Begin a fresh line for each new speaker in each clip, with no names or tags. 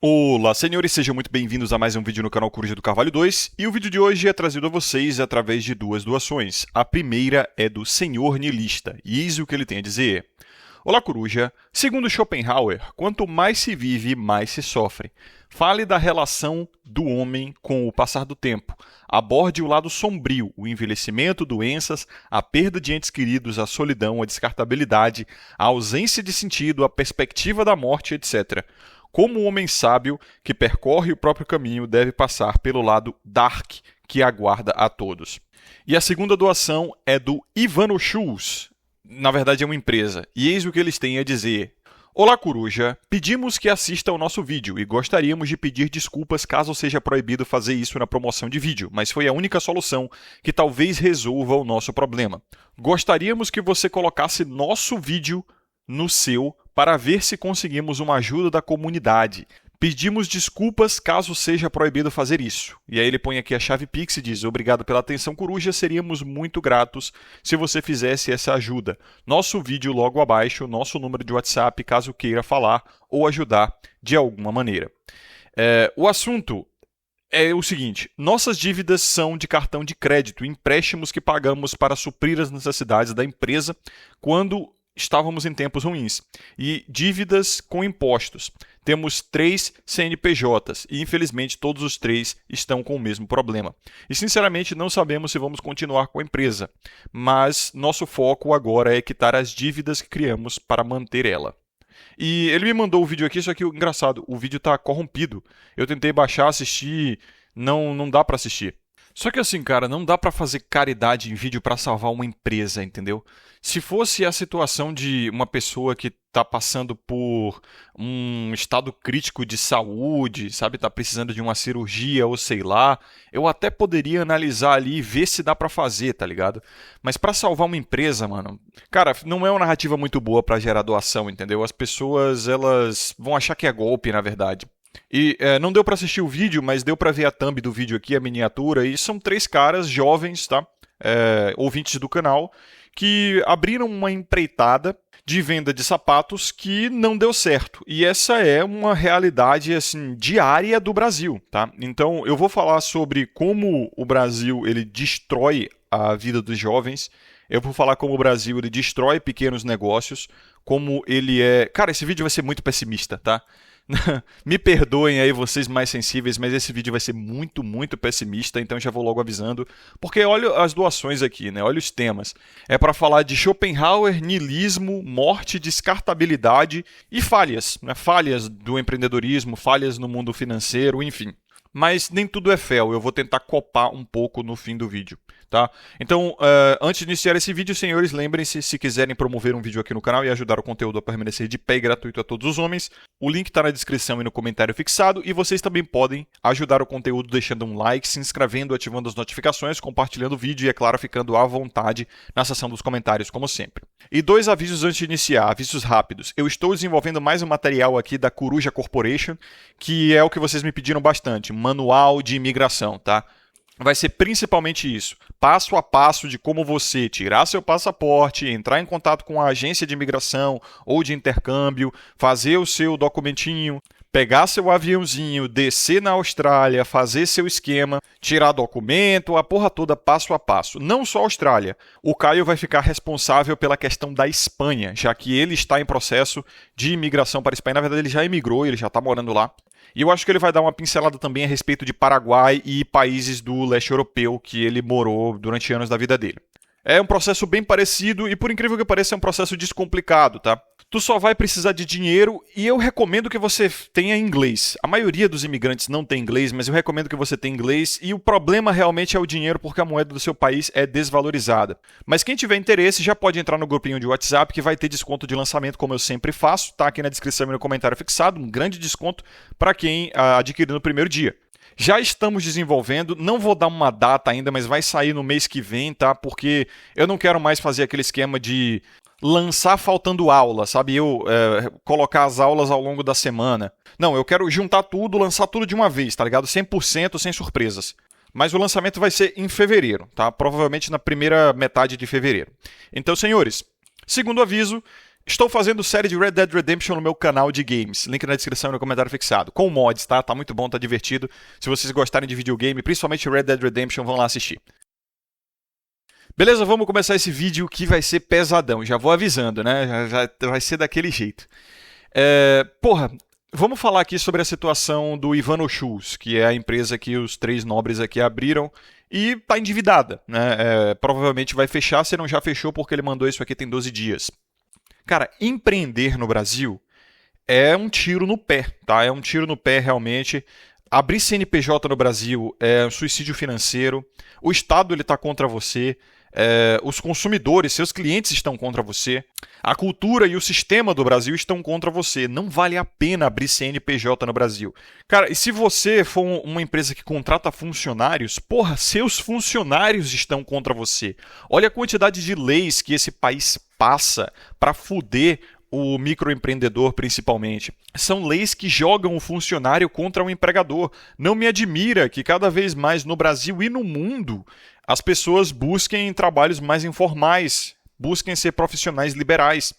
Olá, senhores, sejam muito bem-vindos a mais um vídeo no canal Coruja do Carvalho 2, e o vídeo de hoje é trazido a vocês através de duas doações. A primeira é do Senhor Nihilista, e eis o que ele tem a dizer. Olá, Coruja. Segundo Schopenhauer, quanto mais se vive, mais se sofre. Fale da relação do homem com o passar do tempo. Aborde o lado sombrio, o envelhecimento, doenças, a perda de entes queridos, a solidão, a descartabilidade, a ausência de sentido, a perspectiva da morte, etc. Como o homem sábio que percorre o próprio caminho deve passar pelo lado dark que aguarda a todos. E a segunda doação é do Ivano Schulz. Na verdade é uma empresa. E eis o que eles têm a dizer. Olá, Coruja. Pedimos que assista ao nosso vídeo e gostaríamos de pedir desculpas caso seja proibido fazer isso na promoção de vídeo, mas foi a única solução que talvez resolva o nosso problema. Gostaríamos que você colocasse nosso vídeo no seu para ver se conseguimos uma ajuda da comunidade. Pedimos desculpas caso seja proibido fazer isso. E aí ele põe aqui a chave Pix e diz: obrigado pela atenção, Coruja, seríamos muito gratos se você fizesse essa ajuda. Nosso vídeo logo abaixo, nosso número de WhatsApp, caso queira falar ou ajudar de alguma maneira. O assunto é o seguinte: nossas dívidas são de cartão de crédito, empréstimos que pagamos para suprir as necessidades da empresa quando estávamos em tempos ruins, e dívidas com impostos. Temos 3 CNPJs e, infelizmente, todos os 3 estão com o mesmo problema. E, sinceramente, não sabemos se vamos continuar com a empresa, mas nosso foco agora é quitar as dívidas que criamos para manter ela. E ele me mandou o vídeo aqui, só que engraçado, o vídeo está corrompido. Eu tentei baixar, assistir, não dá para assistir. Só que assim, cara, não dá pra fazer caridade em vídeo pra salvar uma empresa, entendeu? Se fosse a situação de uma pessoa que tá passando por um estado crítico de saúde, sabe, tá precisando de uma cirurgia ou sei lá, eu até poderia analisar ali e ver se dá pra fazer, tá ligado? Mas pra salvar uma empresa, mano, cara, não é uma narrativa muito boa pra gerar doação, entendeu? As pessoas, elas vão achar que é golpe, na verdade. E não deu para assistir o vídeo, mas deu para ver a thumb do vídeo aqui, a miniatura, e são 3 caras jovens, tá? Ouvintes do canal, que abriram uma empreitada de venda de sapatos que não deu certo. E essa é uma realidade assim diária do Brasil, tá? Então eu vou falar sobre como o Brasil ele destrói a vida dos jovens. Eu vou falar como o Brasil ele destrói pequenos negócios, como ele é... Cara, esse vídeo vai ser muito pessimista, tá? Me perdoem aí vocês mais sensíveis, mas esse vídeo vai ser muito, muito pessimista, então já vou logo avisando, porque olha as doações aqui, né? Olha os temas. É para falar de Schopenhauer, niilismo, morte, descartabilidade e falhas, né? Falhas do empreendedorismo, falhas no mundo financeiro, enfim. Mas nem tudo é fel, eu vou tentar copar um pouco no fim do vídeo, tá? Então, antes de iniciar esse vídeo, senhores, lembrem-se, se quiserem promover um vídeo aqui no canal e ajudar o conteúdo a permanecer de pé e gratuito a todos os homens, o link está na descrição e no comentário fixado, e vocês também podem ajudar o conteúdo deixando um like, se inscrevendo, ativando as notificações, compartilhando o vídeo e, é claro, ficando à vontade na seção dos comentários, como sempre. E 2 avisos antes de iniciar, avisos rápidos. Eu estou desenvolvendo mais um material aqui da Coruja Corporation, que é o que vocês me pediram bastante, manual de imigração, tá? Vai ser principalmente isso, passo a passo de como você tirar seu passaporte, entrar em contato com a agência de imigração ou de intercâmbio, fazer o seu documentinho, pegar seu aviãozinho, descer na Austrália, fazer seu esquema, tirar documento, a porra toda passo a passo. Não só a Austrália. O Caio vai ficar responsável pela questão da Espanha, já que ele está em processo de imigração para a Espanha. Na verdade, ele já emigrou, ele já está morando lá. E eu acho que ele vai dar uma pincelada também a respeito de Paraguai e países do leste europeu que ele morou durante anos da vida dele. É um processo bem parecido e, por incrível que pareça, é um processo descomplicado, tá? Tu só vai precisar de dinheiro e eu recomendo que você tenha inglês. A maioria dos imigrantes não tem inglês, mas eu recomendo que você tenha inglês, e o problema realmente é o dinheiro, porque a moeda do seu país é desvalorizada. Mas quem tiver interesse já pode entrar no grupinho de WhatsApp, que vai ter desconto de lançamento, como eu sempre faço, tá aqui na descrição e no comentário fixado, um grande desconto para quem adquirir no primeiro dia. Já estamos desenvolvendo, não vou dar uma data ainda, mas vai sair no mês que vem, tá? Porque eu não quero mais fazer aquele esquema de lançar faltando aula, sabe? Colocar as aulas ao longo da semana. Não, eu quero juntar tudo, lançar tudo de uma vez, tá ligado? 100% sem surpresas. Mas o lançamento vai ser em fevereiro, tá? Provavelmente na primeira metade de fevereiro. Então, senhores, segundo aviso, Estou fazendo série de Red Dead Redemption no meu canal de games. Link na descrição e no comentário fixado. Com mods, tá? Tá muito bom, tá divertido. Se vocês gostarem de videogame, principalmente Red Dead Redemption, vão lá assistir. Beleza, vamos começar esse vídeo que vai ser pesadão. Já vou avisando, né? Já vai ser daquele jeito. Vamos falar aqui sobre a situação do Ivano Shoes, que é a empresa que os três nobres aqui abriram e está endividada, né? Provavelmente vai fechar, se não já fechou porque ele mandou isso aqui tem 12 dias. Cara, empreender no Brasil é um tiro no pé, tá? É um tiro no pé realmente. Abrir CNPJ no Brasil é um suicídio financeiro. O Estado ele está contra você. Os consumidores, seus clientes estão contra você. A cultura e o sistema do Brasil estão contra você. Não vale a pena abrir CNPJ no Brasil. Cara, e se você for uma empresa que contrata funcionários, porra, seus funcionários estão contra você. Olha a quantidade de leis que esse país passa para foder o microempreendedor principalmente. São leis que jogam o funcionário contra o empregador. Não me admira que cada vez mais no Brasil e no mundo as pessoas busquem trabalhos mais informais, busquem ser profissionais liberais.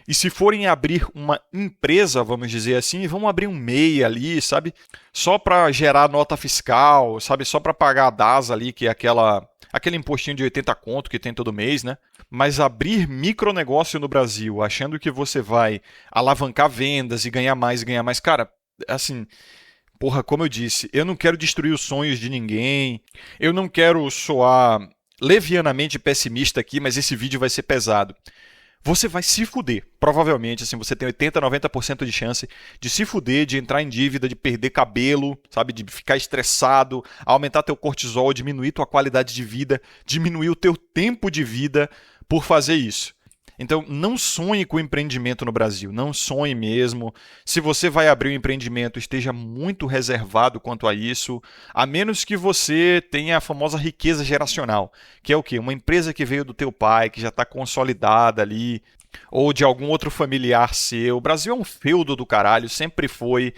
E se forem abrir uma empresa, vamos dizer assim, vão abrir um MEI ali, sabe? Só para gerar nota fiscal, sabe? Só para pagar a DAS ali, que é aquele impostinho de 80 conto que tem todo mês, né? Mas abrir micronegócio no Brasil, achando que você vai alavancar vendas e ganhar mais, cara, assim, porra, como eu disse, eu não quero destruir os sonhos de ninguém, eu não quero soar levianamente pessimista aqui, mas esse vídeo vai ser pesado. Você vai se fuder, provavelmente, assim, você tem 80, 90% de chance de se fuder, de entrar em dívida, de perder cabelo, sabe, de ficar estressado, aumentar teu cortisol, diminuir tua qualidade de vida, diminuir o teu tempo de vida por fazer isso. Então, não sonhe com empreendimento no Brasil, não sonhe mesmo. Se você vai abrir um empreendimento, esteja muito reservado quanto a isso, a menos que você tenha a famosa riqueza geracional, que é o quê? Uma empresa que veio do teu pai, que já está consolidada ali, ou de algum outro familiar seu. O Brasil é um feudo do caralho, sempre foi.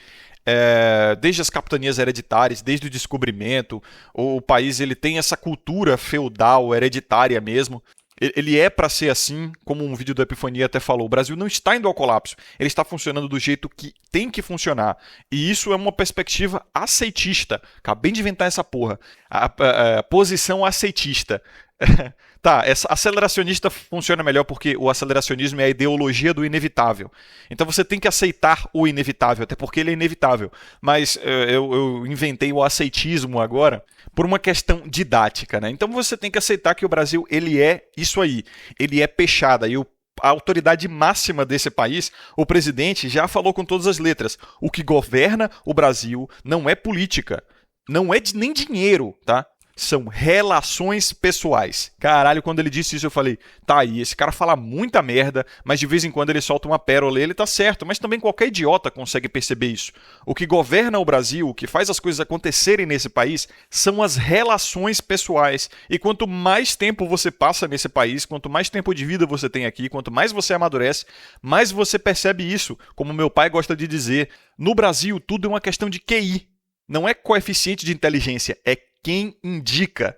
Desde as capitanias hereditárias, desde o descobrimento, o país ele tem essa cultura feudal, hereditária mesmo. Ele é para ser assim, como um vídeo da Epifania até falou. O Brasil não está indo ao colapso. Ele está funcionando do jeito que tem que funcionar. E isso é uma perspectiva aceitista. Acabei de inventar essa porra. A posição aceitista. Tá, aceleracionista funciona melhor porque o aceleracionismo é a ideologia do inevitável. Então você tem que aceitar o inevitável, até porque ele é inevitável. Mas eu inventei o aceitismo agora por uma questão didática, né? Então você tem que aceitar que o Brasil ele é isso aí. Ele é peixada e a autoridade máxima desse país, o presidente, já falou com todas as letras. O que governa o Brasil não é política, não é nem dinheiro, tá? São relações pessoais. Caralho, quando ele disse isso eu falei, tá aí, esse cara fala muita merda, mas de vez em quando ele solta uma pérola e ele tá certo, mas também qualquer idiota consegue perceber isso. O que governa o Brasil, o que faz as coisas acontecerem nesse país, são as relações pessoais. E quanto mais tempo você passa nesse país, quanto mais tempo de vida você tem aqui, quanto mais você amadurece, mais você percebe isso. Como meu pai gosta de dizer, no Brasil tudo é uma questão de QI. Não é coeficiente de inteligência, é quem indica.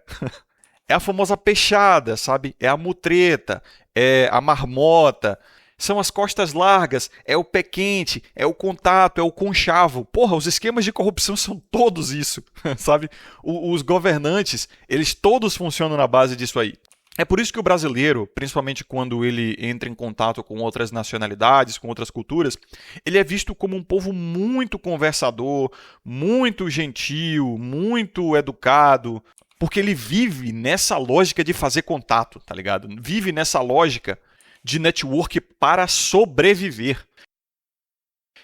É a famosa peixada, sabe? É a mutreta, é a marmota, são as costas largas, é o pé quente, é o contato, é o conchavo. Porra, os esquemas de corrupção são todos isso, sabe? Os governantes, eles todos funcionam na base disso aí. É por isso que o brasileiro, principalmente quando ele entra em contato com outras nacionalidades, com outras culturas, ele é visto como um povo muito conversador, muito gentil, muito educado, porque ele vive nessa lógica de fazer contato, tá ligado? Vive nessa lógica de network para sobreviver.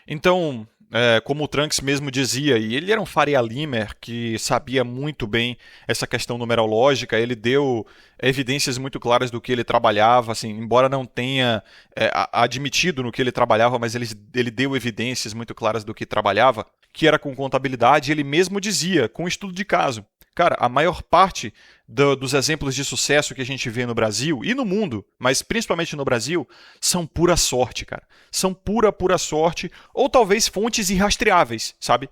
Então, como o Trunks mesmo dizia, e ele era um Faria Limer que sabia muito bem essa questão numerológica, ele deu evidências muito claras do que ele trabalhava, assim, embora não tenha admitido no que ele trabalhava, mas ele deu evidências muito claras do que trabalhava, que era com contabilidade, ele mesmo dizia, com estudo de caso. Cara, a maior parte dos exemplos de sucesso que a gente vê no Brasil e no mundo, mas principalmente no Brasil, são pura sorte, cara. São pura sorte, ou talvez fontes irrastreáveis, sabe?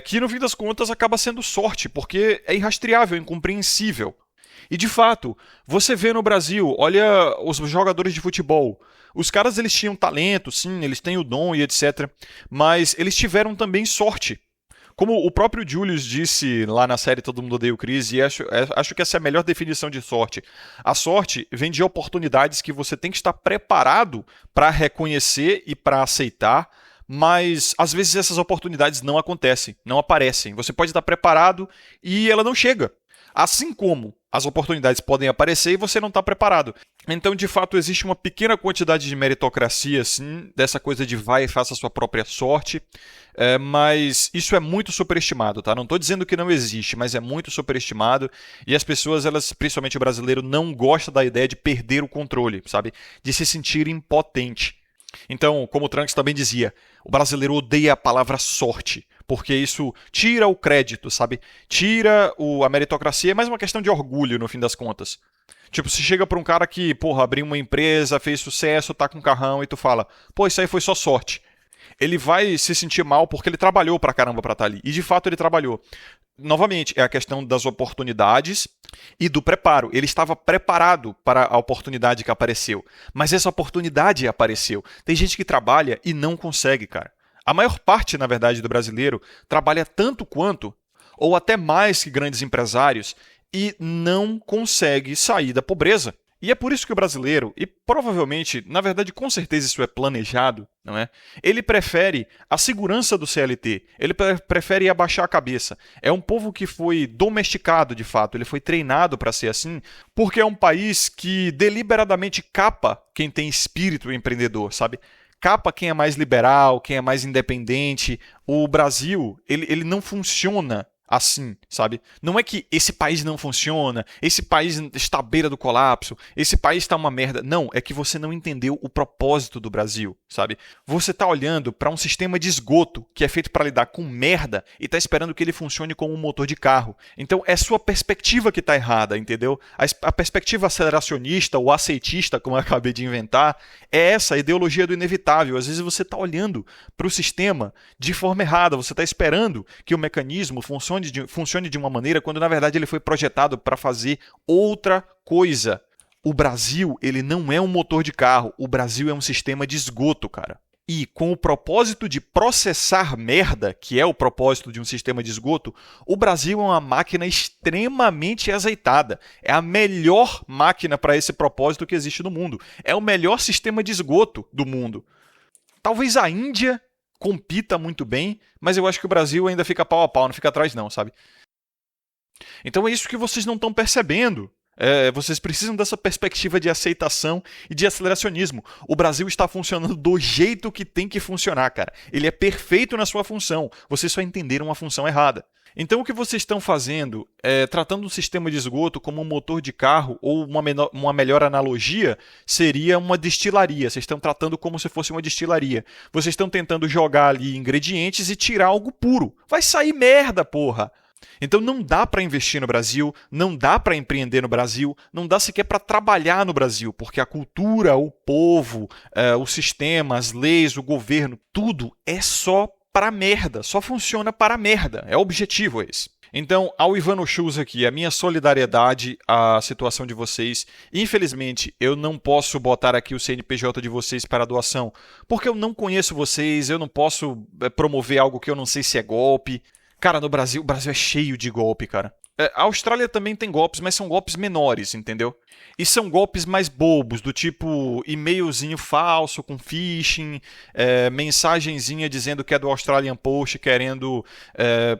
Que no fim das contas acaba sendo sorte, porque é irrastreável, incompreensível. E de fato, você vê no Brasil, olha os jogadores de futebol, Os caras, eles tinham talento, sim, eles têm o dom e etc. Mas eles tiveram também sorte. Como o próprio Julius disse lá na série Todo Mundo Odeia o Chris, e acho que essa é a melhor definição de sorte. A sorte vem de oportunidades que você tem que estar preparado para reconhecer e para aceitar, mas às vezes essas oportunidades não acontecem, não aparecem. Você pode estar preparado e ela não chega. Assim como as oportunidades podem aparecer e você não está preparado. Então, de fato, existe uma pequena quantidade de meritocracia, sim, dessa coisa de vai e faça a sua própria sorte, mas isso é muito superestimado, tá? Não estou dizendo que não existe, mas é muito superestimado e as pessoas, elas, principalmente o brasileiro, não gostam da ideia de perder o controle, sabe? De se sentir impotente. Então, como o Trunks também dizia, o brasileiro odeia a palavra sorte, porque isso tira o crédito, sabe? Tira a meritocracia, é mais uma questão de orgulho, no fim das contas. Tipo, se chega pra um cara que, porra, abriu uma empresa, fez sucesso, tá com um carrão, e tu fala, pô, isso aí foi só sorte. Ele vai se sentir mal porque ele trabalhou pra caramba pra estar ali. E de fato ele trabalhou. Novamente, é a questão das oportunidades e do preparo. Ele estava preparado para a oportunidade que apareceu. Mas essa oportunidade apareceu. Tem gente que trabalha e não consegue, cara. A maior parte, na verdade, do brasileiro trabalha tanto quanto, ou até mais que grandes empresários, e não consegue sair da pobreza. E é por isso que o brasileiro, e provavelmente, na verdade, com certeza isso é planejado, não é? Ele prefere a segurança do CLT, ele prefere abaixar a cabeça. É um povo que foi domesticado, de fato, ele foi treinado para ser assim, porque é um país que deliberadamente capa quem tem espírito empreendedor, sabe? Capa quem é mais liberal, quem é mais independente. O Brasil, ele não funciona assim, sabe? Não é que esse país não funciona, esse país está à beira do colapso, esse país está uma merda. Não, é que você não entendeu o propósito do Brasil, sabe? Você está olhando para um sistema de esgoto que é feito para lidar com merda e está esperando que ele funcione como um motor de carro. Então é sua perspectiva que está errada, entendeu? A perspectiva aceleracionista ou aceitista, como eu acabei de inventar, é essa a ideologia do inevitável. Às vezes você está olhando para o sistema de forma errada, você está esperando que o mecanismo funcione de uma maneira quando na verdade ele foi projetado para fazer outra coisa. O Brasil, ele não é um motor de carro, o Brasil é um sistema de esgoto, cara. E com o propósito de processar merda, que é o propósito de um sistema de esgoto, o Brasil é uma máquina extremamente azeitada. É a melhor máquina para esse propósito que existe no mundo. É o melhor sistema de esgoto do mundo. Talvez a Índia compita muito bem, mas eu acho que o Brasil ainda fica pau a pau, não fica atrás não, sabe? Então é isso que vocês não estão percebendo. Vocês precisam dessa perspectiva de aceitação e de aceleracionismo. O Brasil está funcionando do jeito que tem que funcionar, cara. Ele é perfeito na sua função. Vocês só entenderam a função errada. Então o que vocês estão fazendo é tratando o sistema de esgoto como um motor de carro, ou uma melhor analogia seria uma destilaria. Vocês estão tratando como se fosse uma destilaria. Vocês estão tentando jogar ali ingredientes e tirar algo puro. Vai sair merda, porra! Então não dá para investir no Brasil, não dá para empreender no Brasil, não dá sequer para trabalhar no Brasil, porque a cultura, o povo, o sistema, as leis, o governo, tudo é só para merda, só funciona para merda, é o objetivo esse. Então, ao Ivano Shoes aqui, a minha solidariedade à situação de vocês. Infelizmente, eu não posso botar aqui o CNPJ de vocês para doação, porque eu não conheço vocês, eu não posso promover algo que eu não sei se é golpe. Cara, no Brasil, o Brasil é cheio de golpe, cara. A Austrália também tem golpes, mas são golpes menores, entendeu? E são golpes mais bobos, do tipo e-mailzinho falso com phishing, mensagenzinha dizendo que é do Australian Post querendo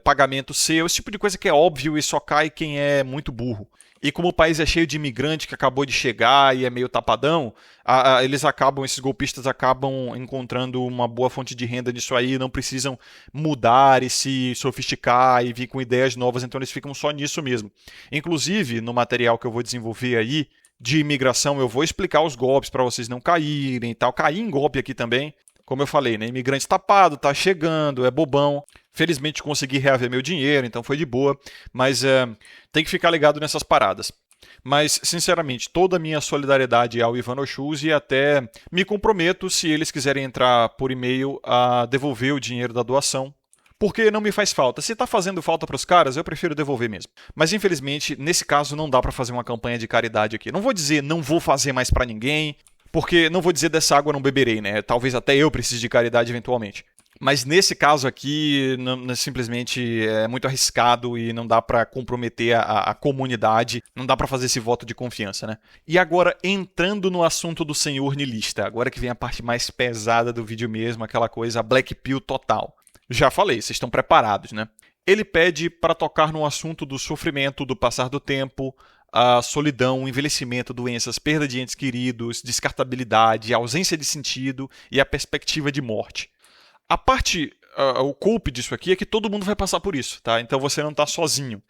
pagamento seu, esse tipo de coisa que é óbvio e só cai quem é muito burro. E como o país é cheio de imigrante que acabou de chegar e é meio tapadão, esses golpistas acabam encontrando uma boa fonte de renda nisso aí, não precisam mudar e se sofisticar e vir com ideias novas, então eles ficam só nisso mesmo. Inclusive, no material que eu vou desenvolver aí, de imigração, eu vou explicar os golpes para vocês não caírem e tal. Caí em golpe aqui também. Como eu falei, né? Imigrante tapado, tá chegando, é bobão. Felizmente consegui reaver meu dinheiro, então foi de boa. Mas tem que ficar ligado nessas paradas. Mas, sinceramente, toda a minha solidariedade ao Ivano Shoes e até me comprometo, se eles quiserem entrar por e-mail, a devolver o dinheiro da doação. Porque não me faz falta. Se tá fazendo falta para os caras, eu prefiro devolver mesmo. Mas, infelizmente, nesse caso não dá para fazer uma campanha de caridade aqui. Não vou dizer não vou fazer mais para ninguém, Porque não vou dizer dessa água não beberei, né? Talvez até eu precise de caridade eventualmente. Mas nesse caso aqui, simplesmente é muito arriscado e não dá para comprometer a comunidade, não dá para fazer esse voto de confiança, né? E agora, entrando no assunto do senhor niilista, agora que vem a parte mais pesada do vídeo mesmo, aquela coisa black pill total. Já falei, vocês estão preparados, né? Ele pede para tocar no assunto do sofrimento, do passar do tempo, a solidão, o envelhecimento, doenças, perda de entes queridos, descartabilidade, ausência de sentido e a perspectiva de morte. A parte, o culpe disso aqui é que todo mundo vai passar por isso, tá? Então você não está sozinho.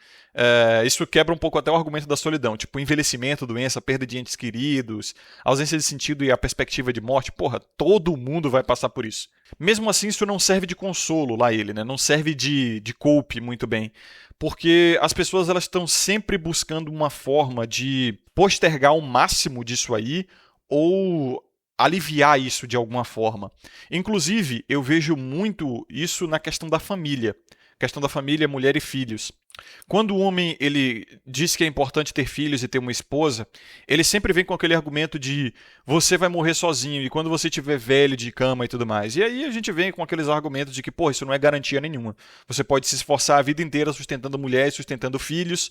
Isso quebra um pouco até o argumento da solidão, tipo envelhecimento, doença, perda de entes queridos, ausência de sentido e a perspectiva de morte. Porra, todo mundo vai passar por isso. Mesmo assim, isso não serve de consolo lá ele, né? Não serve de culpe muito bem. Porque as pessoas elas estão sempre buscando uma forma de postergar ao máximo disso aí ou aliviar isso de alguma forma. Inclusive, eu vejo muito isso na questão da família. Questão da família, mulher e filhos. Quando o homem ele diz que é importante ter filhos e ter uma esposa, ele sempre vem com aquele argumento de você vai morrer sozinho e quando você estiver velho de cama e tudo mais. E aí a gente vem com aqueles argumentos de que, pô, isso não é garantia nenhuma. Você pode se esforçar a vida inteira sustentando mulheres, sustentando filhos,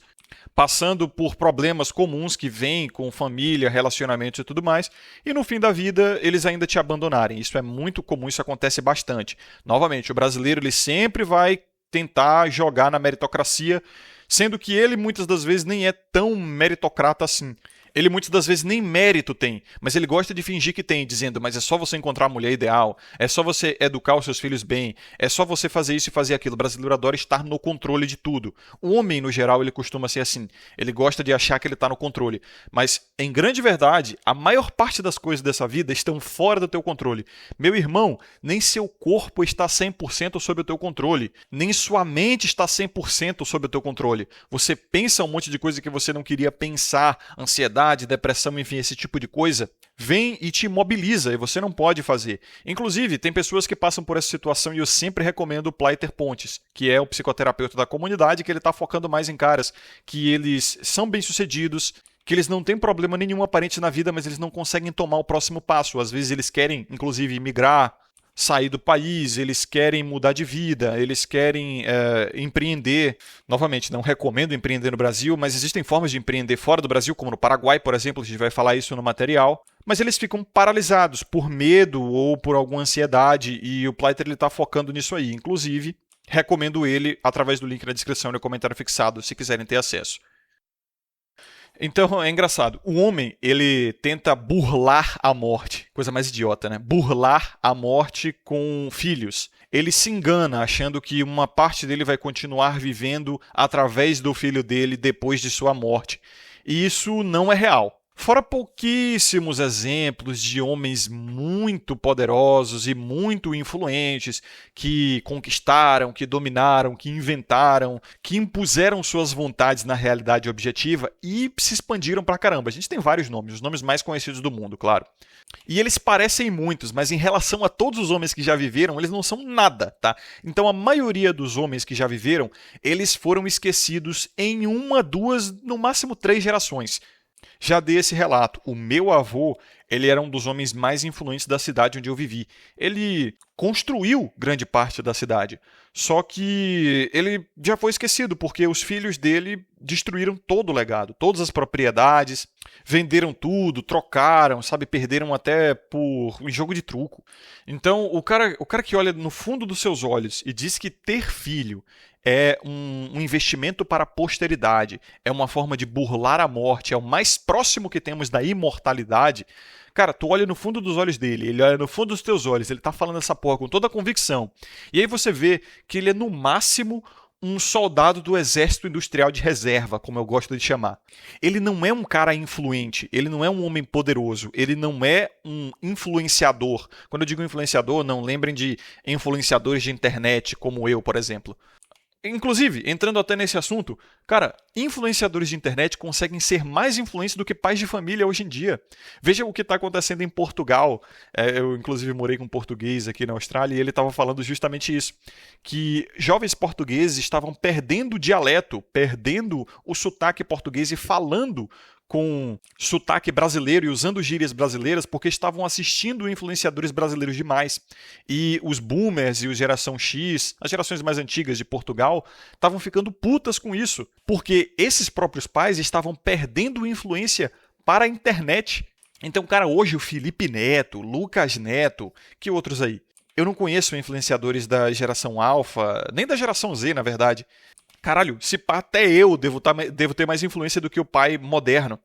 passando por problemas comuns que vêm com família, relacionamentos e tudo mais, e no fim da vida eles ainda te abandonarem. Isso é muito comum, isso acontece bastante. Novamente, o brasileiro ele sempre vai tentar jogar na meritocracia, sendo que ele muitas das vezes nem é tão meritocrata assim. Ele muitas das vezes nem mérito tem, mas ele gosta de fingir que tem, dizendo, mas é só você encontrar a mulher ideal, é só você educar os seus filhos bem, é só você fazer isso e fazer aquilo. O brasileiro adora estar no controle de tudo. O homem, no geral, ele costuma ser assim. Ele gosta de achar que ele está no controle. Mas, em grande verdade, a maior parte das coisas dessa vida estão fora do teu controle. Meu irmão, nem seu corpo está 100% sob o teu controle. Nem sua mente está 100% sob o teu controle. Você pensa um monte de coisa que você não queria pensar, ansiedade, depressão, enfim, esse tipo de coisa, vem e te imobiliza e você não pode fazer. Inclusive, tem pessoas que passam por essa situação e eu sempre recomendo o Plaiter Pontes, que é o psicoterapeuta da comunidade, que ele está focando mais em caras que eles são bem-sucedidos, que eles não têm problema nenhum aparente na vida, mas eles não conseguem tomar o próximo passo. Às vezes eles querem, inclusive, migrar, sair do país, eles querem mudar de vida, eles querem empreender. Novamente, não recomendo empreender no Brasil, mas existem formas de empreender fora do Brasil, como no Paraguai, por exemplo, a gente vai falar isso no material. Mas eles ficam paralisados por medo ou por alguma ansiedade e o Plaiter está focando nisso aí. Inclusive, recomendo ele através do link na descrição e no comentário fixado, se quiserem ter acesso. Então, é engraçado. O homem, ele tenta burlar a morte. Coisa mais idiota, né? Burlar a morte com filhos. Ele se engana achando que uma parte dele vai continuar vivendo através do filho dele depois de sua morte. E isso não é real. Fora pouquíssimos exemplos de homens muito poderosos e muito influentes que conquistaram, que dominaram, que inventaram, que impuseram suas vontades na realidade objetiva e se expandiram pra caramba. A gente tem vários nomes, os nomes mais conhecidos do mundo, claro. E eles parecem muitos, mas em relação a todos os homens que já viveram, eles não são nada, tá? Então a maioria dos homens que já viveram, eles foram esquecidos em uma, duas, no máximo 3 gerações. Já dei esse relato. O meu avô, ele era um dos homens mais influentes da cidade onde eu vivi. Ele construiu grande parte da cidade. Só que ele já foi esquecido, porque os filhos dele destruíram todo o legado, todas as propriedades, venderam tudo, trocaram, sabe, perderam até por um jogo de truco. Então, o cara que olha no fundo dos seus olhos e diz que ter filho é um investimento para a posteridade, é uma forma de burlar a morte, é o mais próximo que temos da imortalidade. Cara, tu olha no fundo dos olhos dele, ele olha no fundo dos teus olhos, ele tá falando essa porra com toda a convicção. E aí você vê que ele é no máximo um soldado do exército industrial de reserva, como eu gosto de chamar. Ele não é um cara influente, ele não é um homem poderoso, ele não é um influenciador. Quando eu digo influenciador, não lembrem de influenciadores de internet como eu, por exemplo. Inclusive, entrando até nesse assunto, cara, influenciadores de internet conseguem ser mais influentes do que pais de família hoje em dia. Veja o que está acontecendo em Portugal. Eu, inclusive, morei com um português aqui na Austrália e ele estava falando justamente isso. Que jovens portugueses estavam perdendo o dialeto, perdendo o sotaque português e falando com sotaque brasileiro e usando gírias brasileiras porque estavam assistindo influenciadores brasileiros demais. E os boomers e o geração X, as gerações mais antigas de Portugal, estavam ficando putas com isso, porque esses próprios pais estavam perdendo influência para a internet. Então, cara, hoje o Felipe Neto, Lucas Neto, que outros aí? Eu não conheço influenciadores da geração Alpha, nem da geração Z, na verdade. Caralho, se pá, até eu devo ter mais influência do que o pai moderno.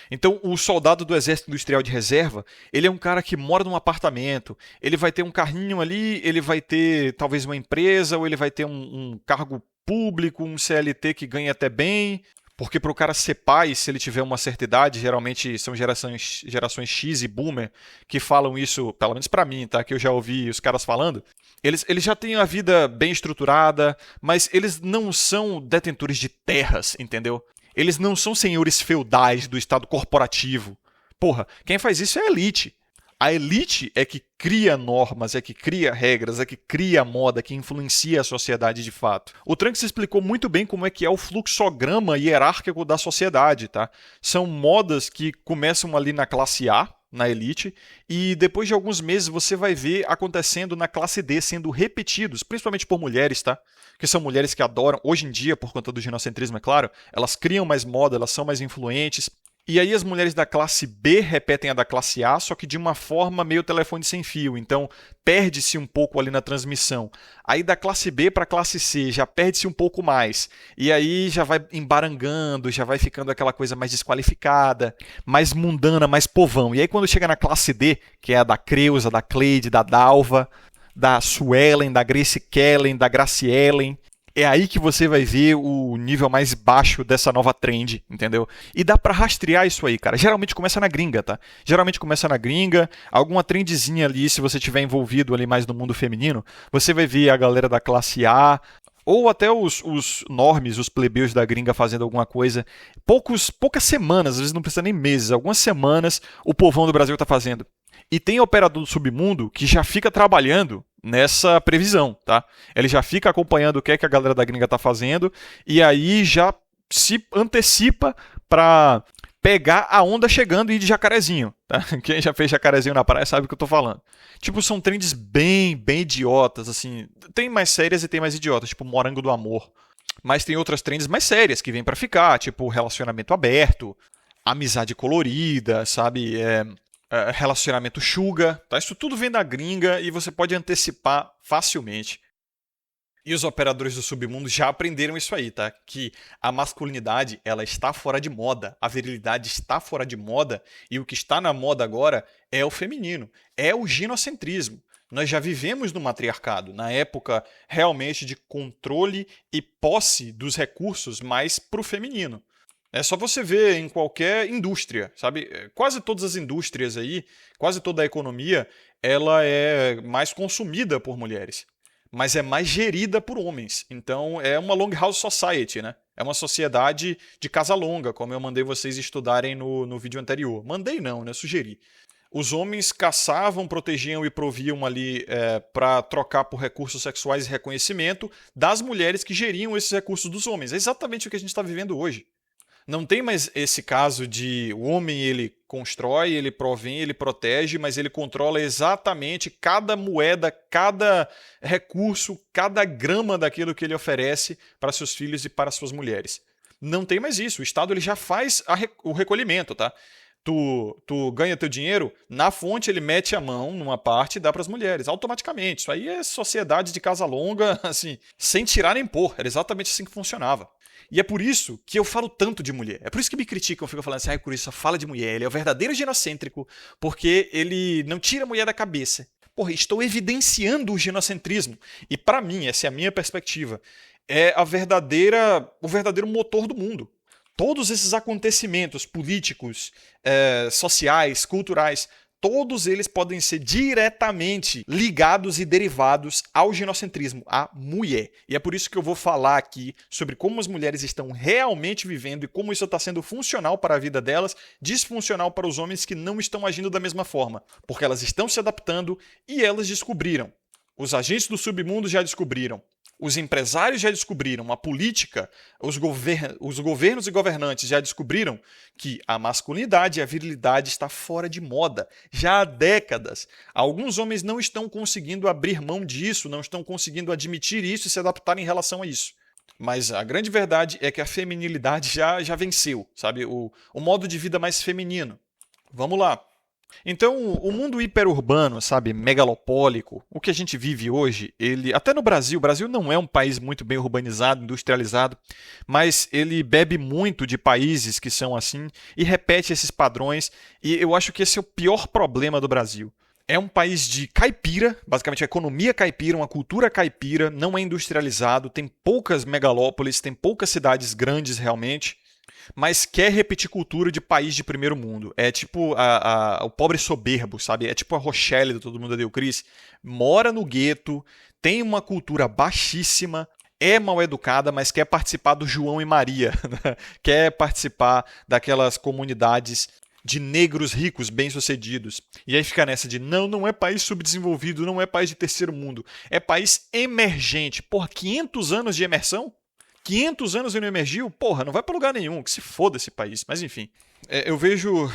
Então, o soldado do Exército Industrial de Reserva, ele é um cara que mora num apartamento, ele vai ter um carrinho ali, ele vai ter talvez uma empresa, ou ele vai ter um cargo público, um CLT que ganha até bem. Porque para o cara ser pai, se ele tiver uma certa idade, geralmente são gerações X e Boomer que falam isso, pelo menos para mim, tá? Que eu já ouvi os caras falando. Eles já têm a vida bem estruturada, mas eles não são detentores de terras, entendeu? Eles não são senhores feudais do estado corporativo. Porra, quem faz isso é a elite. A elite é que cria normas, é que cria regras, é que cria moda, que influencia a sociedade de fato. O Trunks explicou muito bem como é que é o fluxograma hierárquico da sociedade, tá? São modas que começam ali na classe A, na elite, e depois de alguns meses você vai ver acontecendo na classe D, sendo repetidos, principalmente por mulheres, tá? Que são mulheres que adoram, hoje em dia, por conta do ginocentrismo, é claro, elas criam mais moda, elas são mais influentes. E aí as mulheres da classe B repetem a da classe A, só que de uma forma meio telefone sem fio. Então, perde-se um pouco ali na transmissão. Aí da classe B para a classe C já perde-se um pouco mais. E aí já vai embarangando, já vai ficando aquela coisa mais desqualificada, mais mundana, mais povão. E aí quando chega na classe D, que é a da Creuza, da Cleide, da Dalva, da Suelen, da Grace Kellen, da Gracielen, é aí que você vai ver o nível mais baixo dessa nova trend, entendeu? E dá pra rastrear isso aí, cara. Geralmente começa na gringa, tá? Geralmente começa na gringa, alguma trendzinha ali, se você tiver envolvido ali mais no mundo feminino, você vai ver a galera da classe A, ou até os normes, os plebeus da gringa fazendo alguma coisa. Poucas semanas, às vezes não precisa nem meses, algumas semanas o povão do Brasil tá fazendo. E tem operador do submundo que já fica trabalhando nessa previsão, tá? Ele já fica acompanhando o que é que a galera da gringa tá fazendo e aí já se antecipa para pegar a onda chegando e ir de jacarezinho, tá? Quem já fez jacarezinho na praia sabe o que eu tô falando. Tipo, são trends bem idiotas, assim. Tem mais sérias e tem mais idiotas, tipo Morango do Amor. Mas tem outras trends mais sérias que vêm para ficar, tipo relacionamento aberto, amizade colorida, sabe? Relacionamento sugar, tá? Isso tudo vem da gringa e você pode antecipar facilmente. E os operadores do submundo já aprenderam isso aí, tá? Que a masculinidade, ela está fora de moda, a virilidade está fora de moda e o que está na moda agora é o feminino, é o ginocentrismo. Nós já vivemos no matriarcado, na época realmente de controle e posse dos recursos mais pro feminino. É só você ver em qualquer indústria, sabe? Quase todas as indústrias aí, quase toda a economia, ela é mais consumida por mulheres, mas é mais gerida por homens. Então é uma long house society, né? É uma sociedade de casa longa, como eu mandei vocês estudarem no vídeo anterior. Mandei não, né? Sugeri. Os homens caçavam, protegiam e proviam ali para trocar por recursos sexuais e reconhecimento das mulheres que geriam esses recursos dos homens. É exatamente o que a gente está vivendo hoje. Não tem mais esse caso de o homem ele constrói, ele provém, ele protege, mas ele controla exatamente cada moeda, cada recurso, cada grama daquilo que ele oferece para seus filhos e para suas mulheres. Não tem mais isso. O Estado ele já faz o recolhimento, tá? Tu ganha teu dinheiro, na fonte ele mete a mão numa parte e dá para as mulheres, automaticamente. Isso aí é sociedade de casa longa, assim, sem tirar nem pôr. Era exatamente assim que funcionava. E é por isso que eu falo tanto de mulher. É por isso que me criticam, ficam falando assim, Curi só fala de mulher. Ele é o verdadeiro ginocêntrico, porque ele não tira a mulher da cabeça. Porra, estou evidenciando o ginocentrismo. E para mim, essa é a minha perspectiva, é o verdadeiro motor do mundo. Todos esses acontecimentos políticos, sociais, culturais, todos eles podem ser diretamente ligados e derivados ao ginocentrismo, à mulher. E é por isso que eu vou falar aqui sobre como as mulheres estão realmente vivendo e como isso está sendo funcional para a vida delas, disfuncional para os homens que não estão agindo da mesma forma, porque elas estão se adaptando e elas descobriram. Os agentes do submundo já descobriram. os empresários já descobriram, a política, os governos e governantes já descobriram que a masculinidade e a virilidade está fora de moda já há décadas. Alguns homens não estão conseguindo abrir mão disso, não estão conseguindo admitir isso e se adaptar em relação a isso. Mas a grande verdade é que a feminilidade já venceu, sabe? O modo de vida mais feminino. Vamos lá. Então, o mundo hiperurbano, sabe, megalopólico, o que a gente vive hoje, ele, até no Brasil, o Brasil não é um país muito bem urbanizado, industrializado, mas ele bebe muito de países que são assim e repete esses padrões, e eu acho que esse é o pior problema do Brasil. É um país de caipira, basicamente a economia caipira, uma cultura caipira, não é industrializado, tem poucas megalópolis, tem poucas cidades grandes realmente, mas quer repetir cultura de país de primeiro mundo. É tipo o pobre soberbo, sabe? É tipo a Rochelle do Todo Mundo Odeia o Chris. Mora no gueto, tem uma cultura baixíssima, é mal educada, mas quer participar do João e Maria. Né? Quer participar daquelas comunidades de negros ricos, bem-sucedidos. E aí fica nessa de, não é país subdesenvolvido, não é país de terceiro mundo. É país emergente. Por 500 anos de imersão? 500 anos e não emergiu? Porra, não vai pra lugar nenhum, que se foda esse país. Mas enfim, eu vejo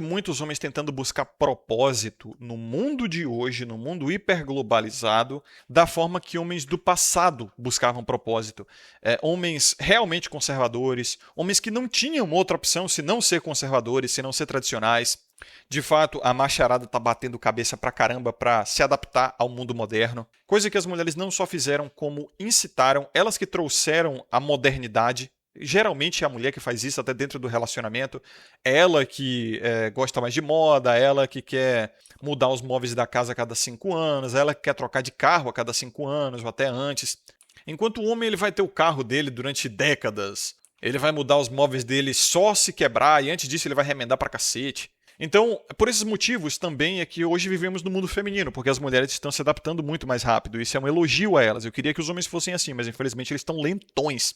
muitos homens tentando buscar propósito no mundo de hoje, no mundo hiperglobalizado, da forma que homens do passado buscavam propósito. Homens realmente conservadores, homens que não tinham outra opção senão ser conservadores, senão ser tradicionais. De fato, a macharada tá batendo cabeça pra caramba pra se adaptar ao mundo moderno. Coisa que as mulheres não só fizeram, como incitaram, elas que trouxeram a modernidade. Geralmente é a mulher que faz isso até dentro do relacionamento. Ela que gosta mais de moda, ela que quer mudar os móveis da casa a cada 5 anos, ela que quer trocar de carro a cada 5 anos ou até antes. Enquanto o homem ele vai ter o carro dele durante décadas. Ele vai mudar os móveis dele só se quebrar e antes disso ele vai remendar pra cacete. Então, por esses motivos também é que hoje vivemos no mundo feminino, porque as mulheres estão se adaptando muito mais rápido. Isso é um elogio a elas. Eu queria que os homens fossem assim, mas infelizmente eles estão lentões.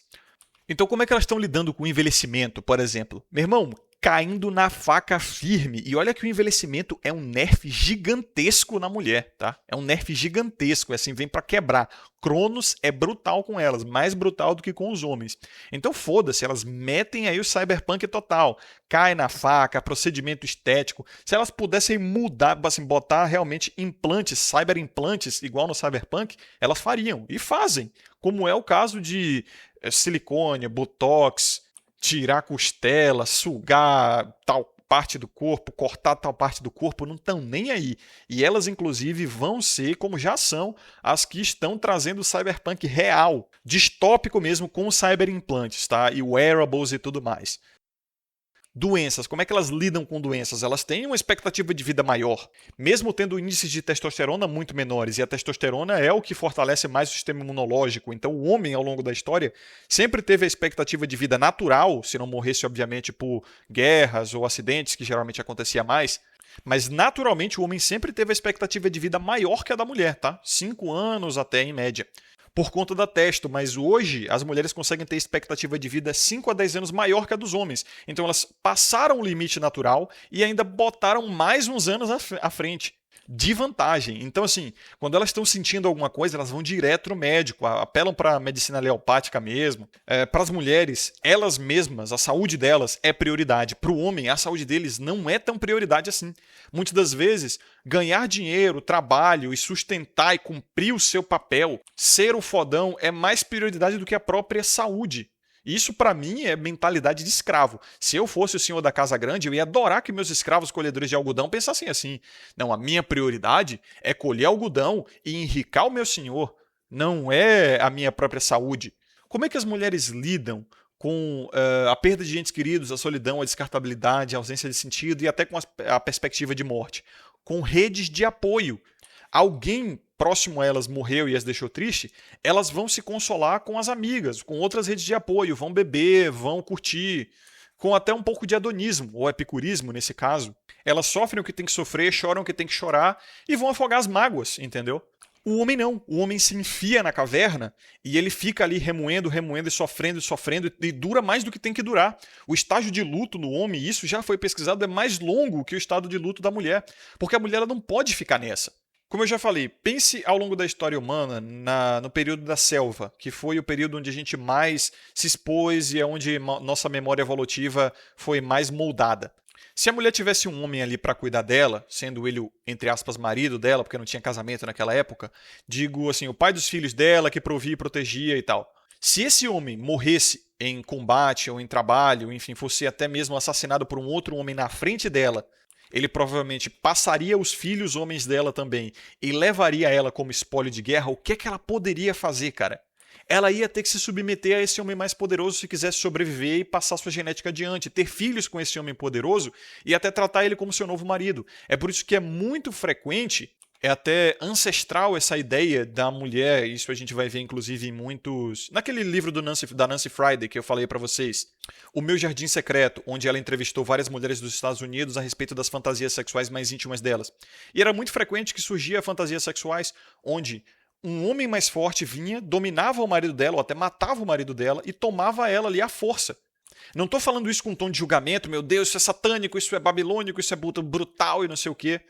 Então, como é que elas estão lidando com o envelhecimento, por exemplo? Meu irmão, caindo na faca firme. E olha que o envelhecimento é um nerf gigantesco na mulher, tá? É um nerf gigantesco, assim, vem pra quebrar. Cronos é brutal com elas, mais brutal do que com os homens. Então foda-se, elas metem aí o cyberpunk total. Cai na faca, procedimento estético. Se elas pudessem mudar, assim, botar realmente implantes, cyberimplantes, igual no cyberpunk, elas fariam. E fazem. Como é o caso de silicone, botox, tirar costela, sugar tal parte do corpo, cortar tal parte do corpo, não estão nem aí. E elas, inclusive, vão ser, como já são, as que estão trazendo o cyberpunk real, distópico mesmo, com os cyberimplantes, tá? E wearables e tudo mais. Doenças, como é que elas lidam com doenças? Elas têm uma expectativa de vida maior, mesmo tendo índices de testosterona muito menores, e a testosterona é o que fortalece mais o sistema imunológico. Então o homem, ao longo da história, sempre teve a expectativa de vida natural, se não morresse, obviamente, por guerras ou acidentes, que geralmente acontecia mais, mas naturalmente o homem sempre teve a expectativa de vida maior que a da mulher, tá? 5 anos até, em média. Por conta da testo, mas hoje as mulheres conseguem ter expectativa de vida 5 a 10 anos maior que a dos homens. Então elas passaram o limite natural e ainda botaram mais uns anos à frente, de vantagem. Então assim, quando elas estão sentindo alguma coisa, elas vão direto no médico, apelam para a medicina aleopática mesmo. Para as mulheres, elas mesmas, a saúde delas é prioridade. Para o homem, a saúde deles não é tão prioridade assim. Muitas das vezes, ganhar dinheiro, trabalho e sustentar e cumprir o seu papel, ser o fodão, é mais prioridade do que a própria saúde. Isso, para mim, é mentalidade de escravo. Se eu fosse o senhor da casa grande, eu ia adorar que meus escravos colhedores de algodão pensassem assim. Não, a minha prioridade é colher algodão e enricar o meu senhor. Não é a minha própria saúde. Como é que as mulheres lidam com a perda de entes queridos, a solidão, a descartabilidade, a ausência de sentido e até com a perspectiva de morte? Com redes de apoio. Alguém próximo a elas morreu e as deixou triste, elas vão se consolar com as amigas, com outras redes de apoio, vão beber, vão curtir, com até um pouco de hedonismo, ou epicurismo nesse caso. Elas sofrem o que tem que sofrer, choram o que tem que chorar e vão afogar as mágoas, entendeu? O homem não. O homem se enfia na caverna e ele fica ali remoendo e sofrendo e dura mais do que tem que durar. O estágio de luto no homem, isso já foi pesquisado, é mais longo que o estado de luto da mulher. Porque a mulher ela não pode ficar nessa. Como eu já falei, pense ao longo da história humana no período da selva, que foi o período onde a gente mais se expôs e é onde nossa memória evolutiva foi mais moldada. Se a mulher tivesse um homem ali para cuidar dela, sendo ele o, entre aspas, marido dela, porque não tinha casamento naquela época, digo assim, o pai dos filhos dela que provia e protegia e tal. Se esse homem morresse em combate ou em trabalho, enfim, fosse até mesmo assassinado por um outro homem na frente dela, ele provavelmente passaria os filhos homens dela também e levaria ela como espólio de guerra. O que é que ela poderia fazer, cara? Ela ia ter que se submeter a esse homem mais poderoso se quisesse sobreviver e passar sua genética adiante, ter filhos com esse homem poderoso e até tratar ele como seu novo marido. É por isso que é muito frequente, é até ancestral essa ideia da mulher, isso a gente vai ver inclusive em muitos... Naquele livro da Nancy Friday que eu falei pra vocês, O Meu Jardim Secreto, onde ela entrevistou várias mulheres dos Estados Unidos a respeito das fantasias sexuais mais íntimas delas. E era muito frequente que surgia fantasias sexuais onde um homem mais forte vinha, dominava o marido dela ou até matava o marido dela e tomava ela ali à força. Não estou falando isso com um tom de julgamento, meu Deus, isso é satânico, isso é babilônico, isso é brutal e não sei o quê.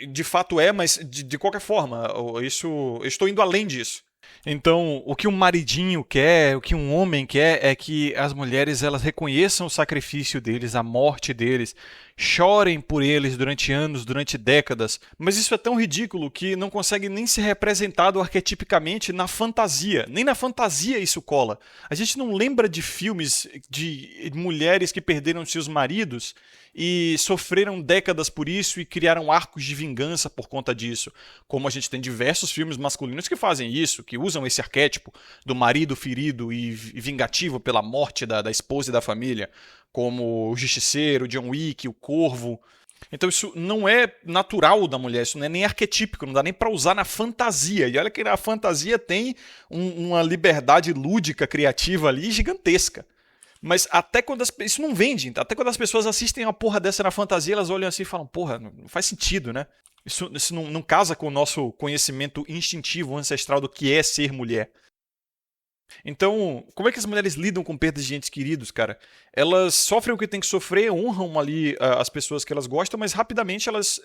De fato é, mas de qualquer forma, isso, eu estou indo além disso. Então, o que um maridinho quer, o que um homem quer é que as mulheres elas reconheçam o sacrifício deles, a morte deles, chorem por eles durante anos, durante décadas. Mas isso é tão ridículo que não consegue nem ser representado arquetipicamente na fantasia. Nem na fantasia isso cola. A gente não lembra de filmes de mulheres que perderam seus maridos e sofreram décadas por isso e criaram arcos de vingança por conta disso. Como a gente tem diversos filmes masculinos que fazem isso, que usam esse arquétipo do marido ferido e vingativo pela morte da esposa e da família, como o Justiceiro, John Wick, o Corvo. Então isso não é natural da mulher, isso não é nem arquetípico, não dá nem para usar na fantasia. E olha que a fantasia tem uma liberdade lúdica, criativa ali gigantesca. Mas até quando isso não vende, até quando as pessoas assistem uma porra dessa na fantasia, elas olham assim e falam, porra, não faz sentido, né? Isso não casa com o nosso conhecimento instintivo, ancestral do que é ser mulher. Então, como é que as mulheres lidam com perdas de entes queridos, cara? Elas sofrem o que tem que sofrer, honram ali as pessoas que elas gostam, mas rapidamente elas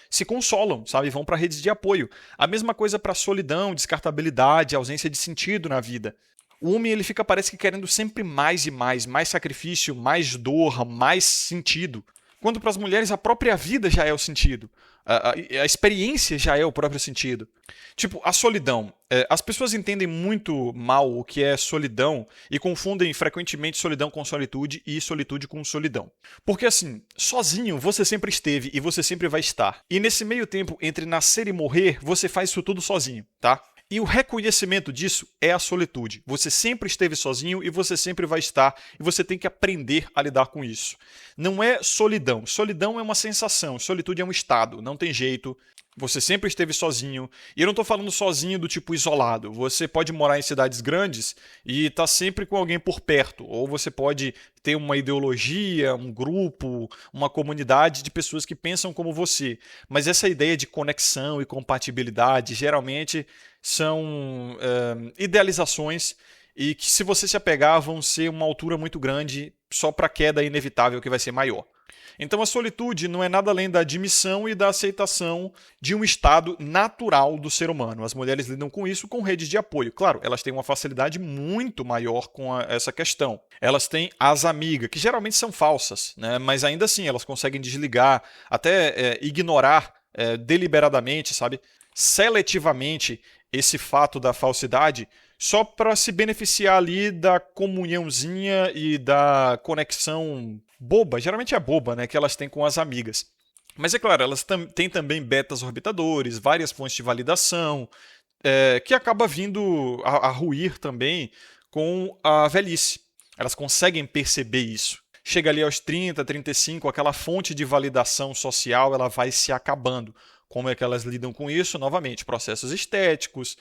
se consolam, sabe? Vão para redes de apoio. A mesma coisa para solidão, descartabilidade, ausência de sentido na vida. O homem ele fica, parece que querendo sempre mais e mais sacrifício, mais dor, mais sentido. Quando para as mulheres a própria vida já é o sentido. A experiência já é o próprio sentido. Tipo, a solidão. As pessoas entendem muito mal o que é solidão e confundem frequentemente solidão com solitude e solitude com solidão. Porque assim, sozinho você sempre esteve e você sempre vai estar. E nesse meio tempo entre nascer e morrer, você faz isso tudo sozinho, tá? E o reconhecimento disso é a solitude. Você sempre esteve sozinho e você sempre vai estar. E você tem que aprender a lidar com isso. Não é solidão. Solidão é uma sensação. Solitude é um estado. Não tem jeito. Você sempre esteve sozinho. E eu não estou falando sozinho do tipo isolado. Você pode morar em cidades grandes e estar sempre com alguém por perto. Ou você pode ter uma ideologia, um grupo, uma comunidade de pessoas que pensam como você. Mas essa ideia de conexão e compatibilidade geralmente são idealizações e que se você se apegar vão ser uma altura muito grande só para a queda inevitável que vai ser maior. Então a solitude não é nada além da admissão e da aceitação de um estado natural do ser humano. As mulheres lidam com isso com redes de apoio. Claro, elas têm uma facilidade muito maior com essa questão. Elas têm as amigas, que geralmente são falsas, né? Mas ainda assim elas conseguem desligar, até ignorar deliberadamente, sabe? Seletivamente esse fato da falsidade só para se beneficiar ali da comunhãozinha e da conexão boba, geralmente é boba, né, que elas têm com as amigas. Mas é claro, elas têm também betas orbitadores, várias fontes de validação, que acaba vindo a ruir também com a velhice. Elas conseguem perceber isso. Chega ali aos 30, 35, aquela fonte de validação social ela vai se acabando. Como é que elas lidam com isso? Novamente, processos estéticos,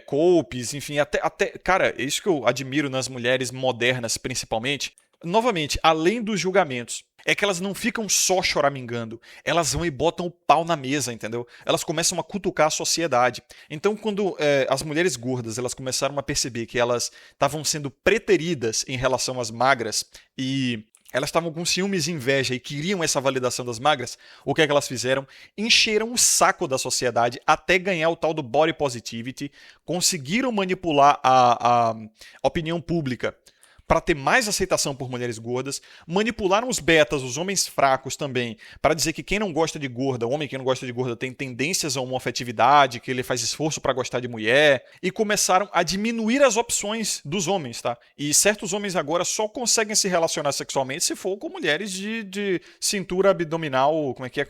copes, enfim, até... Cara, é isso que eu admiro nas mulheres modernas, principalmente. Novamente, além dos julgamentos, é que elas não ficam só choramingando. Elas vão e botam o pau na mesa, entendeu? Elas começam a cutucar a sociedade. Então, quando as mulheres gordas elas começaram a perceber que elas estavam sendo preteridas em relação às magras e elas estavam com ciúmes e inveja e queriam essa validação das magras, o que é que elas fizeram? Encheram o saco da sociedade até ganhar o tal do body positivity, conseguiram manipular a opinião pública para ter mais aceitação por mulheres gordas, manipularam os betas, os homens fracos também, para dizer que quem não gosta de gorda, homem que não gosta de gorda, tem tendências a homoafetividade, que ele faz esforço para gostar de mulher, e começaram a diminuir as opções dos homens, tá? E certos homens agora só conseguem se relacionar sexualmente se for com mulheres de cintura abdominal, como é que é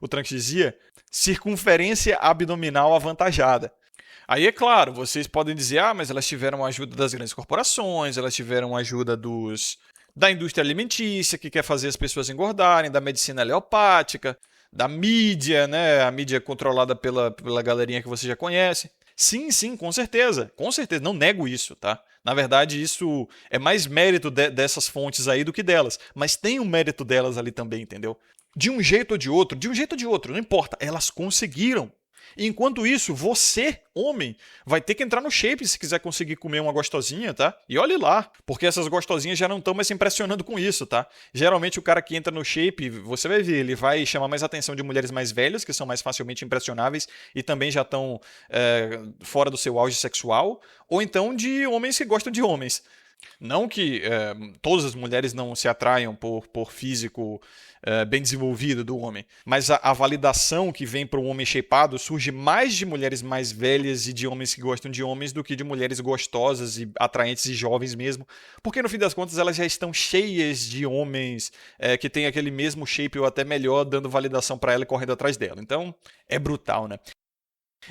o Trunks dizia? Circunferência abdominal avantajada. Aí, é claro, vocês podem dizer, mas elas tiveram a ajuda das grandes corporações, elas tiveram a ajuda da indústria alimentícia, que quer fazer as pessoas engordarem, da medicina aleopática, da mídia, né? A mídia controlada pela galerinha que você já conhece. Sim, com certeza, não nego isso, tá? Na verdade, isso é mais mérito dessas fontes aí do que delas, mas tem um mérito delas ali também, entendeu? De um jeito ou de outro, não importa, elas conseguiram. Enquanto isso, você, homem, vai ter que entrar no shape se quiser conseguir comer uma gostosinha, tá? E olhe lá, porque essas gostosinhas já não estão mais se impressionando com isso, tá? Geralmente o cara que entra no shape, você vai ver, ele vai chamar mais atenção de mulheres mais velhas, que são mais facilmente impressionáveis e também já estão fora do seu auge sexual, ou então de homens que gostam de homens. Não que todas as mulheres não se atraiam por físico bem desenvolvido do homem, mas a validação que vem para um homem shapeado surge mais de mulheres mais velhas e de homens que gostam de homens do que de mulheres gostosas e atraentes e jovens mesmo, porque no fim das contas elas já estão cheias de homens que têm aquele mesmo shape ou até melhor, dando validação para ela e correndo atrás dela. Então é brutal, né?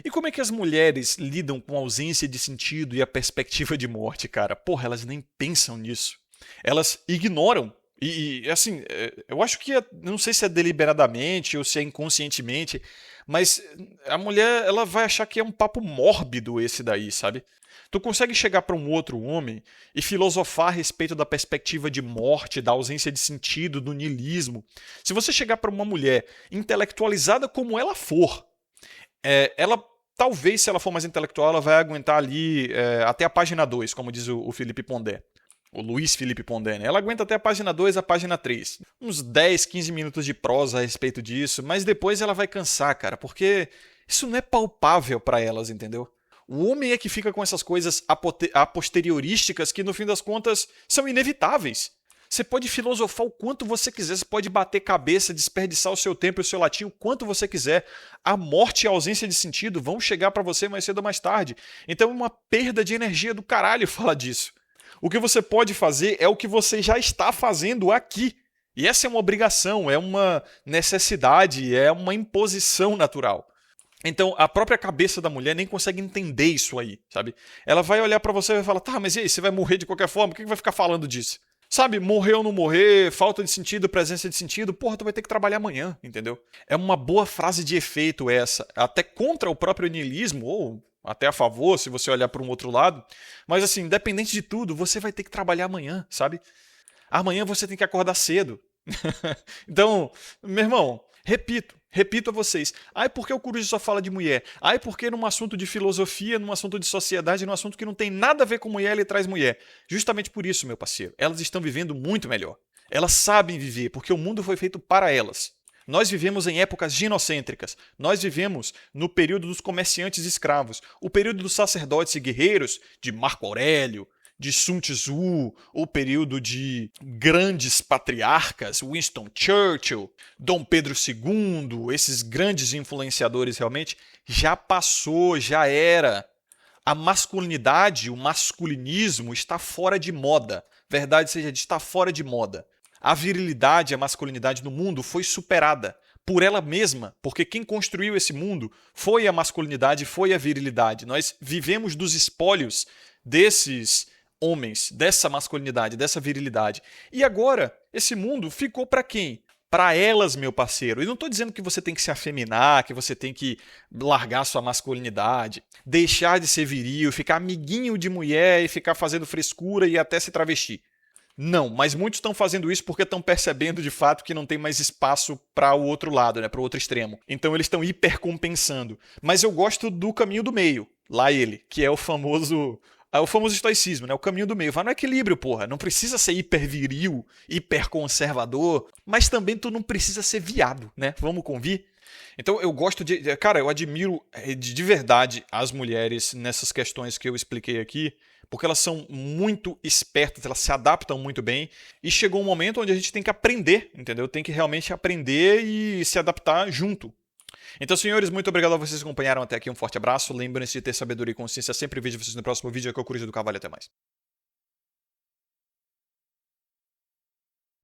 E como é que as mulheres lidam com a ausência de sentido e a perspectiva de morte, cara? Porra, elas nem pensam nisso. Elas ignoram. E assim, eu acho que, não sei se é deliberadamente ou se é inconscientemente, mas a mulher, ela vai achar que é um papo mórbido esse daí, sabe? Tu consegue chegar para um outro homem e filosofar a respeito da perspectiva de morte, da ausência de sentido, do niilismo. Se você chegar para uma mulher intelectualizada como ela for, ela talvez, se ela for mais intelectual, ela vai aguentar ali até a página 2, como diz o Felipe Pondé. O Luiz Felipe Pondé, né? Ela aguenta até a página 2, a página 3. Uns 10, 15 minutos de prosa a respeito disso, mas depois ela vai cansar, cara, porque isso não é palpável para elas, entendeu? O homem é que fica com essas coisas aposteriorísticas que, no fim das contas, são inevitáveis. Você pode filosofar o quanto você quiser, você pode bater cabeça, desperdiçar o seu tempo e o seu latim o quanto você quiser. A morte e a ausência de sentido vão chegar para você mais cedo ou mais tarde. Então é uma perda de energia do caralho falar disso. O que você pode fazer é o que você já está fazendo aqui. E essa é uma obrigação, é uma necessidade, é uma imposição natural. Então, a própria cabeça da mulher nem consegue entender isso aí, sabe? Ela vai olhar pra você e vai falar, tá, mas e aí, você vai morrer de qualquer forma? Por que vai ficar falando disso? Sabe, morrer ou não morrer, falta de sentido, presença de sentido, porra, tu vai ter que trabalhar amanhã, entendeu? É uma boa frase de efeito essa, até contra o próprio niilismo, ou até a favor, se você olhar para um outro lado. Mas assim, independente de tudo, você vai ter que trabalhar amanhã, sabe? Amanhã você tem que acordar cedo. Então, meu irmão, repito a vocês. Ai, por que o Coruja só fala de mulher? Ai, porque num assunto de filosofia, num assunto de sociedade, num assunto que não tem nada a ver com mulher, ele traz mulher. Justamente por isso, meu parceiro. Elas estão vivendo muito melhor. Elas sabem viver, porque o mundo foi feito para elas. Nós vivemos em épocas ginocêntricas. Nós vivemos no período dos comerciantes escravos, o período dos sacerdotes e guerreiros, de Marco Aurélio, de Sun Tzu, o período de grandes patriarcas, Winston Churchill, Dom Pedro II, esses grandes influenciadores realmente, já passou, já era. A masculinidade, o masculinismo está fora de moda. Verdade seja dita, está fora de moda. A virilidade, a masculinidade no mundo foi superada por ela mesma, porque quem construiu esse mundo foi a masculinidade, foi a virilidade. Nós vivemos dos espólios desses homens, dessa masculinidade, dessa virilidade. E agora, esse mundo ficou para quem? Para elas, meu parceiro. E não estou dizendo que você tem que se afeminar, que você tem que largar sua masculinidade, deixar de ser viril, ficar amiguinho de mulher e ficar fazendo frescura e até se travestir. Não, mas muitos estão fazendo isso porque estão percebendo de fato que não tem mais espaço para o outro lado, né, para o outro extremo. Então eles estão hipercompensando. Mas eu gosto do caminho do meio, lá ele, que é o famoso o famoso estoicismo, né? O caminho do meio. Vai no equilíbrio, porra. Não precisa ser hiperviril, hiperconservador, mas também tu não precisa ser viado, né? Vamos convir? Então eu gosto de. Cara, eu admiro de verdade as mulheres nessas questões que eu expliquei aqui, porque elas são muito espertas, elas se adaptam muito bem. E chegou um momento onde a gente tem que aprender, entendeu? Tem que realmente aprender e se adaptar junto. Então, senhores, muito obrigado a vocês que acompanharam até aqui. Um forte abraço. Lembrem-se de ter sabedoria e consciência. Sempre vejo vocês no próximo vídeo. Que é o Coruja do Carvalho. Até mais.